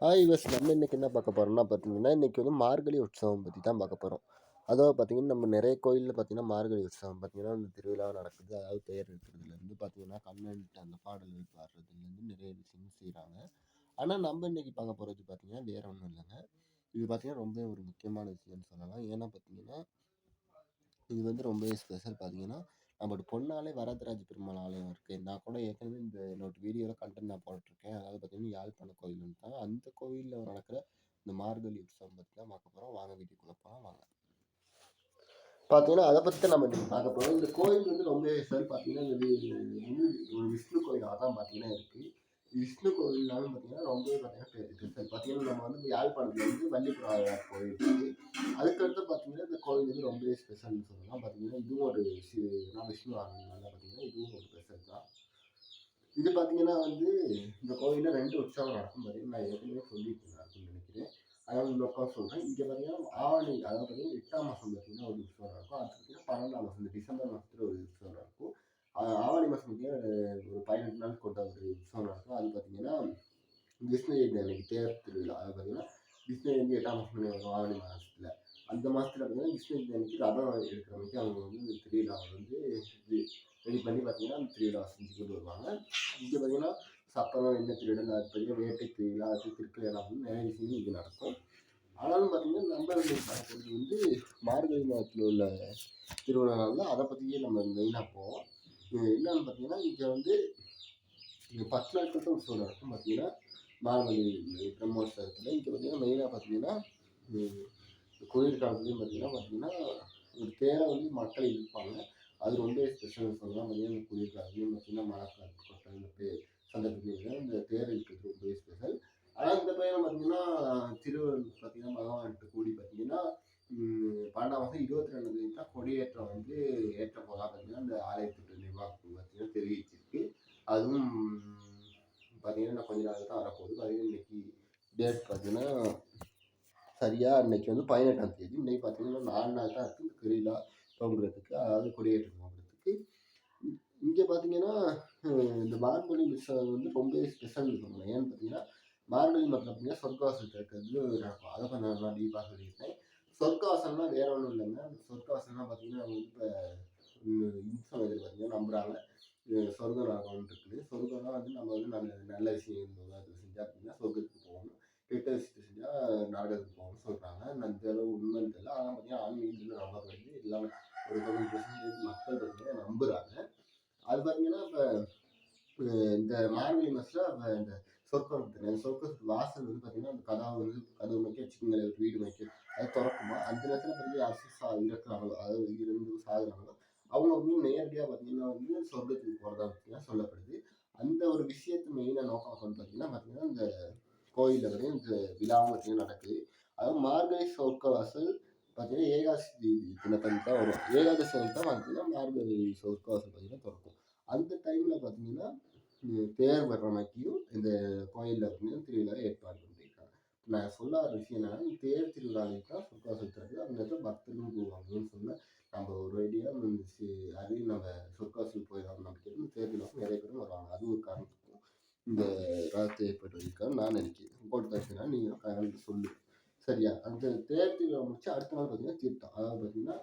நம்ம இன்னைக்கு என்ன பார்க்க போறோம்னா பார்த்தீங்கன்னா, இன்னைக்கு வந்து மார்கழி உற்சவம் பத்தி தான் பார்க்க போறோம். அதாவது பார்த்தீங்கன்னா, நம்ம நிறைய கோயில்ல பார்த்தீங்கன்னா, மார்கழி உற்சவம் பார்த்தீங்கன்னா, அந்த திருவிழா நடக்குது. அதாவது தேர் இழுக்கிறதுலேருந்து பார்த்தீங்கன்னா, கண்ணன்ட்டு அந்த பாடல்கள் பாடுறதுலேருந்து நிறைய விஷயங்கள் செய்றாங்க. ஆனா, நம்ம இன்னைக்கு பார்க்க போறது பார்த்தீங்கன்னா, வேற ஒண்ணும் இல்லங்க. இது பார்த்தீங்கன்னா, ரொம்ப ஒரு முக்கியமான விஷயம்னு சொல்லலாம். ஏன்னா பார்த்தீங்கன்னா, இது வந்து ரொம்பவே ஸ்பெஷல் பார்த்தீங்கன்னா, நம்மளோட பொன்னாலை வரதராஜ பெருமாள் ஆலயம் இருக்கு. நான் கூட ஏற்கனவே என்னோட வீடியோல கன்டென்ட் நான் போட்டுருக்கேன். அதாவது பார்த்தீங்கன்னா, யாழ்ப்பாண கோயில்ன்னு தான். அந்த கோவில்ல நடக்கிற இந்த மார்கழி உற்சவம் பத்தி தான் பார்க்க போறோம். வாங்க வீடியோக்குள்ள போலாம் வாங்க. பார்த்தீங்கன்னா, அத பத்தி தான் நம்ம இன்னைக்கு பார்க்க போறோம். இந்த கோயில் வந்து ரொம்பவே ஸ்பெஷல் பார்த்தீங்கன்னா, இது ஒரு விஷ்ணு கோயிலா தான் பார்த்தீங்கன்னா இருக்கு. விஷ்ணு கோவில்னாலும் பார்த்தீங்கன்னா, ரொம்பவே பார்த்தீங்கன்னா ஸ்பெஷல். பார்த்தீங்கன்னா, நம்ம வந்து யாழ்ப்பாணத்துல வந்து வள்ளிப்புறாயார் கோயில் இருக்கு. அதுக்கடுத்து பார்த்தீங்கன்னா, இந்த கோயில் வந்து ரொம்பவே ஸ்பெஷல்னு சொல்லலாம். பார்த்தீங்கன்னா, இதுவும் ஒரு விஷ்ணு ஆலயம்னால பார்த்தீங்கன்னா, இதுவும் ஒரு ஸ்பெஷல் தான். இது பார்த்தீங்கன்னா வந்து, இந்த கோயில்ல 2 உற்சவம் நடக்கும். பார்த்தீங்கன்னா, நான் ஏற்கனவே சொல்லியிருக்கேன் அப்படின்னு நினைக்கிறேன். அதாவது இன்னொருக்கா சொல்றேன். இங்க பார்த்தீங்கன்னா, ஆவணி அதாவது பார்த்தீங்கன்னா 8ஆம் மாசம் பார்த்தீங்கன்னா ஒரு உற்சவம் நடக்கும். அடுத்து பார்த்தீங்கன்னா 12ஆம் மாசம் இந்த டிசம்பர் மாசத்துல ஒரு உற்சவம் நடக்கும். ஆவணி மாசம் பார்த்தீங்கன்னா ஒரு 18 நாள் கொண்ட ஒரு உற்சவம் நடக்கும். அது பார்த்தீங்கன்னா, கிருஷ்ண ஜெயந்தி அன்னைக்கு தேர் திருவிழா. அது பார்த்தீங்கன்னா, கிருஷ்ண ஜெயந்தி 8ஆம் மாசம் வரும் ஆவணி மாசத்துல. அந்த மாசத்துல பார்த்தீங்கன்னா, கிருஷ்ண ஜெயந்தி அன்னைக்கு ரதம் எடுக்கிற அன்னைக்கு அவங்க வந்து திருவிழாவை வந்து ரெடி பண்ணி பார்த்தீங்கன்னா, அந்த திருவிழா செஞ்சு கொண்டு வருவாங்க. இங்க பார்த்தீங்கன்னா, சப்பரம், எண்ணெய் திருவிழா, அது பார்த்தீங்கன்னா வேட்டை திருவிழா, அது திருக்கல்யாணம் அப்படின்னு நிறைய விஷயங்கள் இங்க நடக்கும். ஆனாலும் பார்த்தீங்கன்னா, நம்ம இன்னைக்கு பார்க்கறது வந்து மார்கழி மாதத்துல உள்ள திருவிழானால அதை பற்றியே நம்ம மெயினாக போவோம். என்னன்னு பார்த்தீங்கன்னா, இங்கே வந்து இங்கே 10 நாட்கள் தான் உற்சவம் நடக்கும். பார்த்தீங்கன்னா, மார்கழி பிரம்மோற்சவத்தில் இங்கே பார்த்தீங்கன்னா மெயினாக பார்த்தீங்கன்னா, கோயில் காலத்துலேயும் பார்த்தீங்கன்னா ஒரு தேரை வந்து மக்கள் இழுப்பாங்க. அது ரொம்ப ஸ்பெஷல்னு சொல்லலாம். பார்த்தீங்கன்னா, இந்த கோயில் காலத்துலேயும் பார்த்தீங்கன்னா மழை காலத்துக்கு இந்த சந்தர்ப்பத்தில் இந்த தேர் இழுக்கிறது ரொம்பவே ஸ்பெஷல். ஆனால் இந்த பையன் பார்த்தீங்கன்னா, திருவள்ளுவர் பார்த்தீங்கன்னா பகவான்கிட்ட கூடி பார்த்தீங்கன்னா, 12ஆம் மாதம் 22ஆம் தான் கொடியேற்றம் வந்து ஏற்ற போதா பார்த்தீங்கன்னா, அந்த ஆலயத்துக்கு நிர்வாகம் பார்த்தீங்கன்னா தெரிவிச்சிருக்கு. அதுவும் பார்த்தீங்கன்னா, இன்னும் கொஞ்ச நாள் தான் வரப்போகுது. பார்த்தீங்கன்னா, இன்னைக்கு டேட் பார்த்தீங்கன்னா, சரியா இன்னைக்கு வந்து 18ஆம் தேதி. இன்னைக்கு பார்த்தீங்கன்னா 4 நாள் தான் இருக்கு இந்த திருவிழா துவங்குறதுக்கு. அதாவது கொடியேற்றம் துவங்குறதுக்கு. இங்கே பார்த்தீங்கன்னா, இந்த மார்கழி உற்சவம் வந்து ரொம்பவே ஸ்பெஷல்னு சொல்லலாம். ஏன்னு பார்த்தீங்கன்னா, மார்கழி மாதத்துல பார்த்தீங்கன்னா சொர்க்கவாசல் திறக்கிறது நடக்கும். அதை கொஞ்சம் நான் டீப்பாக சொல்லியிருக்கேன். சொர்க்கவாசல்னா வேற ஒன்றும் இல்லைங்க. சொர்க்கவாசல்னா பார்த்தீங்கன்னா, அவங்க வந்து இப்போ இந்து சமயத்தில் பார்த்தீங்கன்னா நம்புறாங்க. சொர்க்கம் நரகம்னு இருக்குது. சொர்க்கம்னா வந்து நம்ம வந்து நல்ல விஷயம் அது செஞ்சா அப்படின்னா சொர்க்கத்துக்கு போகணும். கெட்ட விஷயத்தை செஞ்சா நரகத்துக்கு போகணும்னு சொல்றாங்க. அந்த அளவு உண்மைன்னு தெரியல. ஆனால் பார்த்தீங்கன்னா ஆன்மீகத்தில் நம்பப்படுது. எல்லாமே ஒரு 90% மக்கள் பார்த்தீங்கன்னா நம்புறாங்க. அது பார்த்தீங்கன்னா, இப்போ இந்த மார்கழி மாசத்துல இந்த சொர்க்கம் இருக்குது. அந்த சொர்க்கத்துக்கு வாசல் வந்து பார்த்தீங்கன்னா, அந்த கதவு மாரி வச்சுக்கோங்களேன், ஒரு வீடு மாரி அது தொறக்குமா, அந்த நேரத்துல பார்த்தீங்கன்னா யாராச்சும் இறக்குறாங்களோ, அதாவது இருந்து சாகுறாங்களோ, அவங்க வந்து நேரடியா பார்த்தீங்கன்னா வந்து சொர்க்கத்துக்கு போறதா பார்த்தீங்கன்னா சொல்லப்படுது. அந்த ஒரு விஷயத்த மெயினா நோக்கம் கொண்டு பார்த்தீங்கன்னா, இந்த கோயில்ல வந்து இந்த விழாவும் பார்த்தீங்கன்னா நடக்குது. அதாவது மார்கழி சொர்க்க வாசல் பார்த்தீங்கன்னா, ஏகாதசி தினத்தன்னைக்கு தான் வரும். ஏகாதசி அன்னைக்கு தான் பார்த்தீங்கன்னா, மார்கழி சொர்க்க வாசல் பார்த்தீங்கன்னா தொறக்கும். அந்த டைம்ல பார்த்தீங்கன்னா, தேர் வர்ற அன்னைக்கும் இந்த கோயில்ல பார்த்தீங்கன்னா திருவிழா ஏற்பாடு பண்ணியிருக்காங்க. நான் சொல்ல வர விஷயம் என்னன்னா, தேர் திருவிழா அன்னைக்கு தான் சொர்க்கவாசல் திறக்குது. அந்த நேரத்துல பக்தர்களும் கூடுவாங்கன்னு சொன்னேன். நம்ம ஒரு ஐடியா அதையும் நம்ம சொர்க்கவாசல் போயிடலாம் நம்பிக்கை தேர் திருவிழாவுக்கு நிறைய பேரும் வருவாங்க. அது ஒரு காரணத்துக்கும் இந்த ரகத்தை ஏற்பட்டிருக்கான்னு நான் நினைக்கிறேன். உங்கள்கிட்ட பேசினா நீங்களும் கலந்து சொல்லுங்க. சரியா? அந்த தேர் திருவிழா முடிச்சு அடுத்த நாள் பார்த்தீங்கன்னா தீர்த்தம். அதாவது பார்த்தீங்கன்னா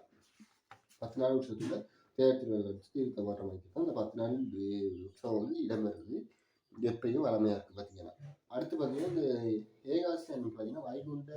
10 நாள் உற்சவத்துல தேர் திருவிழா வச்சு தீர்த்தம் வர்ற மாதிரி தான் இந்த 10 நாள் உற்சவம் வந்து இடம்பெறுது. எப்பயும் வளமையா இருக்கு பார்த்தீங்கன்னா. அடுத்து பார்த்தீங்கன்னா, இந்த ஏகாதசி அன்னைக்கு பார்த்தீங்கன்னா, வைகுண்ட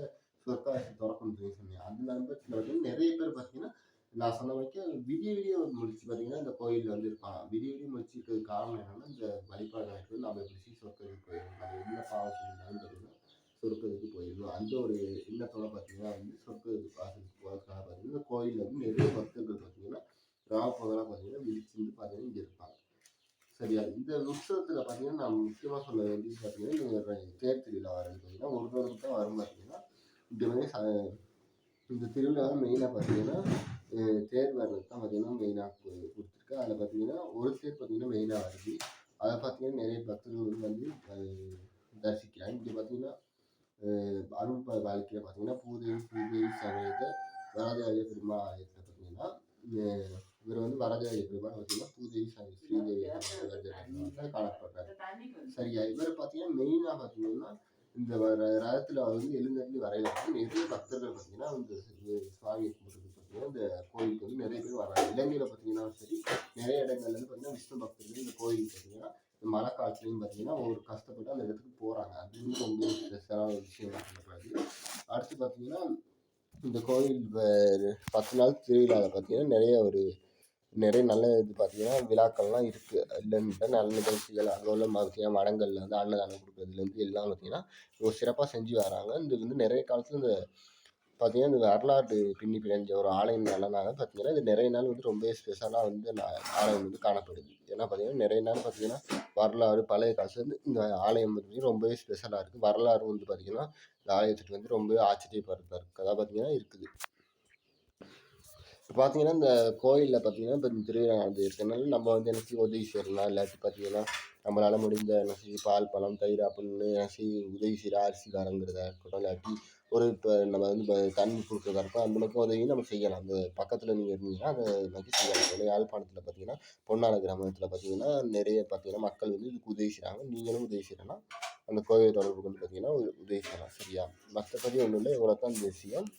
சொர்க்கவாசல் திறக்கும்னு சொல்லி சொன்னேன். அந்த நம்பத்துல பார்த்தீங்கன்னா நிறைய பேர் பார்த்தீங்கன்னா, நான் சொன்ன வரைக்கும் விடிய விடிய முடிச்சு பார்த்தீங்கன்னா, இந்த கோயில்ல வந்து இருப்பாங்க. விடிய விடிய முடிச்சுக்கிறதுக்கு காரணம் என்னன்னா, இந்த வழிபாடு நடக்குது. நம்ம எப்படி சொர்க்கத்துக்கு போயிடணும். நம்ம என்ன பாவம் செஞ்சாலும் பார்த்தீங்கன்னா, சொர்க்கத்துக்கு போயிடணும். அந்த ஒரு எண்ணத்தோட பார்த்தீங்கன்னா வந்து சொர்க்கத்துக்கு வாசலுக்கு போறதுக்காக பார்த்தீங்கன்னா, இந்த கோயில்ல வந்து நிறைய பக்தர்கள் பார்த்தீங்கன்னா, ராப்பகலா பார்த்தீங்கன்னா விழிச்சிருந்து பார்த்தீங்கன்னா இங்க இருப்பாங்க. சரியா? இந்த உற்சவத்துல பார்த்தீங்கன்னா, நான் முக்கியமா சொல்ல வேண்டியது பார்த்தீங்கன்னா, இந்த தேர் திருவிழா வர்றது பார்த்தீங்கன்னா, ஒரு தடவைக்கு தான் வரும் பார்த்தீங்கன்னா, இந்த மாரி இந்த திருவிழா மெயினா பார்த்தீங்கன்னா, தேர் வர்றது தான் பார்த்தீங்கன்னா மெயினா குடுத்துருக்கு. அதில பார்த்தீங்கன்னா, ஒரு தேர் பார்த்தீங்கன்னா மெயினா வருது. அத பார்த்தீங்கன்னா, நிறைய பக்தர்கள் வந்து தரிசிக்கிறாங்க. இங்க பார்த்தீங்கன்னா, அருள் பாலிக்கையில பார்த்தீங்கன்னா, பூதேவி சமேத வரதராஜ பெருமாள் ஆலயத்தில பார்த்தீங்கன்னா, இவர் வந்து வரதராஜ பெருமாள் பார்த்தீங்கன்னா, பூதேவி ஸ்ரீதேவி காணப்படுறாரு. சரியா? இவர் பார்த்தீங்கன்னா, மெயினா பார்த்தீங்கன்னா, இந்த ரதத்துல வந்து எழுந்தருளி வரையில வந்து நிறைய பக்தர்கள் பார்த்தீங்கன்னா வந்து சுவாமி கும்பிட்றதுக்கு பார்த்தீங்கன்னா இந்த கோயிலுக்கு வந்து நிறைய பேர் வராங்க. இலங்கையில பார்த்தீங்கன்னா சரி, நிறைய இடங்கள்ல இருந்து பார்த்தீங்கன்னா விஷ்ணு பக்தர்கள் இந்த கோயிலுக்கு பார்த்தீங்கன்னா மழை காலத்துலையும் பார்த்தீங்கன்னா ஒரு கஷ்டப்பட்டு அந்த இடத்துக்கு போறாங்க. அது வந்து ரொம்ப ஸ்பெஷலான ஒரு விஷயம் சொல்லப்படுது. அடுத்து பார்த்தீங்கன்னா இந்த கோயில் 10 நாள் திருவிழாவில் பார்த்தீங்கன்னா நிறைய நல்ல இது பார்த்தீங்கன்னா விழாக்கள்லாம் இருக்குது. இல்லைன்னு இல்லை, நல்ல நிகழ்ச்சிகள் அங்கே உள்ள பார்த்தீங்கன்னா மடங்களில் வந்து அன்னதானம் கொடுக்குறதுலேருந்து எல்லாம் பார்த்தீங்கன்னா ஒரு சிறப்பாக செஞ்சு வராங்க. இது வந்து நிறைய காலத்தில் இந்த பார்த்தீங்கன்னா இந்த வரலாறு பின்னி பிணைஞ்ச ஒரு ஆலயம் நல்லனால பார்த்தீங்கன்னா இது நிறைய நாள் வந்து ரொம்ப ஸ்பெஷலாக வந்து ஆலயம் வந்து காணப்படுது. ஏன்னா பார்த்தீங்கன்னா நிறைய நாள் பார்த்தீங்கன்னா வரலாறு பழைய காலத்துலேருந்து இந்த ஆலயம் வந்து ரொம்பவே ஸ்பெஷலாக இருக்குது. வரலாறு வந்து பார்த்தீங்கன்னா இந்த ஆலயத்துக்கு வந்து ரொம்ப ஆச்சரியப்படுறதற்கதாக பார்த்தீங்கன்னா இருக்குது. இப்போ பார்த்தீங்கன்னா இந்த கோயிலில் பார்த்தீங்கன்னா இப்போ இந்த திருவிழா நடந்து இருக்கனால நம்ம வந்து என்ன செய்ய உதவி செய்யலாம், இல்லாட்டி பார்த்தீங்கன்னா நம்மளால் முடிந்த என்ன செய்ய பால் பழம் தயிர் அப்படின்னு என்ன செய்ய உதவி செய்கிற அரிசி வழங்குறதா இருக்கட்டும், இல்லாட்டி ஒரு இப்போ நம்ம வந்து இப்போ தண்ணி கொடுக்குறதா இருக்கட்டும், அந்த மாதிரி உதவியும் நம்ம செய்யலாம். அந்த பக்கத்தில் நீங்கள் இருந்தீங்கன்னா அந்த மாதிரி செய்யலாம். இப்போ யாழ்ப்பாணத்தில் பார்த்தீங்கன்னா பொன்னாலை கிராமத்தில் பார்த்தீங்கன்னா நிறைய பார்த்தீங்கன்னா மக்கள் வந்து இதுக்கு உதவி செய்கிறாங்க. நீங்களும் உதவி செய்யணும்னா அந்த கோயில் தொடர்பு கொண்டு பார்த்தீங்கன்னா உதவி செய்யலாம். சரியா? மற்றபடி ஒன்றும் இல்லை, இவ்வளோ தான் இந்த விஷயம்.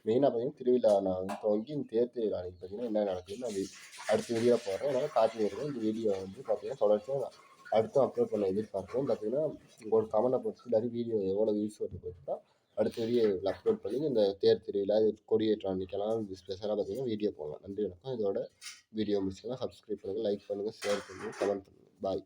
மெயினாக பார்த்தீங்கன்னா திருவிழா நான் வந்து துவங்கி இந்த தேர் திருவிழா அன்றைக்கி பார்த்தீங்கன்னா என்ன நடக்குதுன்னு நான் அடுத்த வீடியோ போடுறேன். அதனால் காத்துட்டு இருக்கேன். இந்த வீடியோ வந்து பார்த்தீங்கன்னா தொடர்ச்சியாக அடுத்தும் அப்லோட் பண்ண எதிர்பார்க்குறேன். பார்த்தீங்கன்னா உங்களோட கமெண்ட்டை பொறுத்து இல்லாட்டி வீடியோ எவ்வளோ வியூஸ் வருது பொறுத்து தான் அடுத்த வீடியோ அப்லோட் பண்ணி இந்த தேர் திருவிழா கொடியேற்றம் அன்றைக்கெல்லாம் இது ஸ்பெஷலாக பார்த்தீங்கன்னா வீடியோ போடலாம். நன்றி வணக்கம். இதோட வீடியோ முடிச்சுக்கலாம். சப்ஸ்கிரைப் பண்ணுங்கள், லைக் பண்ணுங்கள், ஷேர் பண்ணுங்கள், கமெண்ட் பண்ணுங்கள். பாய்.